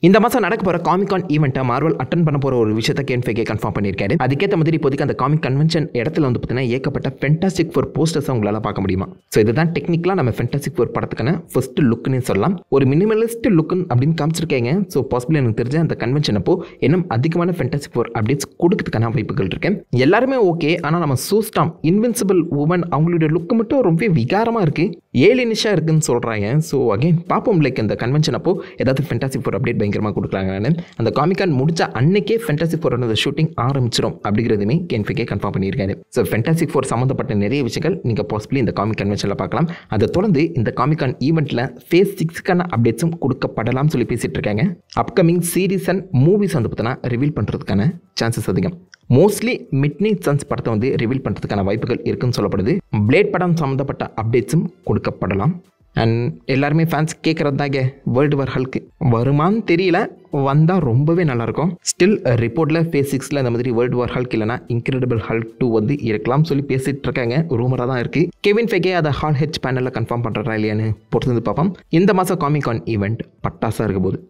இந்த மாதம் நடக்க போகிற காமிகான் ஈவெண்ட்டை மார்வல் அட்டன் பண்ண போகிற ஒரு விஷயத்தை கேன் ஃபேகே கன்ஃபார்ம் பண்ணியிருக்காரு. அதுக்கேற்ற மாதிரி இப்போதைக்கு அந்த காமிக் கன்வென்ஷன் இடத்துல வந்து பார்த்தீங்கன்னா ஏகப்பட்ட ஃபென்டாஸ்டிக் ஃபோர் போஸ்டர்ஸை உங்களால் பார்க்க முடியுமா. ஸோ இதுதான் டெக்னிக்கலாக நம்ம ஃபென்டாஸ்டிக் ஃபோர் படத்துக்கான ஃபர்ஸ்ட் லுக்குன்னு சொல்லலாம். ஒரு மினிமலிஸ்ட் லுக்குன்னு அப்படின்னு காமிச்சிருக்கேங்க. ஸோ பாசிபிள் எனக்கு தெரிஞ்ச அந்த கன்வென்ஷன் அப்போ இன்னும் அதிகமான ஃபென்டாஸ்டிக் ஃபோர் அப்டேட்ஸ் கொடுக்கறதுக்கான வாய்ப்புகள் இருக்கேன். எல்லாருமே ஓகே, ஆனால் நம்ம சூஸ்டாம் இன்வின்சிபிள் உமன் அவங்களுடைய லுக்கு மட்டும் ரொம்ப விகாரமாக இருக்குது, ஏலினிஷாக இருக்குன்னு சொல்கிறாங்க. ஸோ அகைன் பார்ப்போம், லைக் இந்த கன்வென்ஷன் அப்போ ஏதாவது ஃபென்டாஸ்டிக் ஃபோர் அப்டேட் பயங்கரமாக கொடுக்குறாங்க. அந்த காமிகான் முடிச்ச அன்னைக்கே ஃபென்டாஸ்டிக் ஃபோர் ஷூட்டிங் ஆரம்பிச்சிடும் அப்படிங்கிறதுமே கேன் ஃபேகே கன்ஃபார்ம் பண்ணியிருக்காரு. ஸோ ஃபென்டாஸ்டிக் ஃபோர் சம்மந்தப்பட்ட நிறைய விஷயங்கள் நீங்கள் பாசிபிளி இந்த காமிக் கன்வென்ஷனில் பார்க்கலாம். அதை தொடர்ந்து இந்த காமிகான் ஈவெண்ட்டில் ஃபேஸ் 6க்கான அப்டேட்ஸும் கொடுக்கப்படலாம் சொல்லி பேசிட்டு இருக்காங்க. அப்கமிங் சீரீஸ் அண்ட் மூவிஸ் வந்து பார்த்தீங்கன்னா ரிவீல் பண்ணுறதுக்கான சான்சஸ் அதிகம். மோஸ்ட்லி மிட்நைட் சன்ஸ் படத்தை வந்து ரிவீல் பண்ணுறதுக்கான வாய்ப்புகள் இருக்குன்னு சொல்லப்படுது. பிளேட் படம் சம்மந்தப்பட்ட அப்டேட்ஸும் கொடுக்கப்படலாம். அண்ட் எல்லாருமே ஃபேன்ஸ் கேட்குறது தாங்க, வேர்ல்டு வார் ஹல்க்கு வருமானு தெரியல, வந்தால் ரொம்பவே நல்லாயிருக்கும். ஸ்டில் ரிப்போர்ட்டில் ஃபேஸ் 6ல் இந்த மாதிரி வேர்ல்டு வார் ஹல்க் இல்லைனா இன்க்ரெடிபிள் ஹல்க் 2 வந்து இருக்கலாம் சொல்லி பேசிகிட்டு இருக்காங்க. ரூமராக தான் இருக்குது. கெவின் ஃபேகே அதை ஹால் ஹெச் பேனலில் கன்ஃபார்ம் பண்ணுறா இல்லையான்னு பொறுத்து வந்து பார்ப்போம். இந்த மாதம் காமிகான் ஈவெண்ட் பட்டாசாக இருக்க போது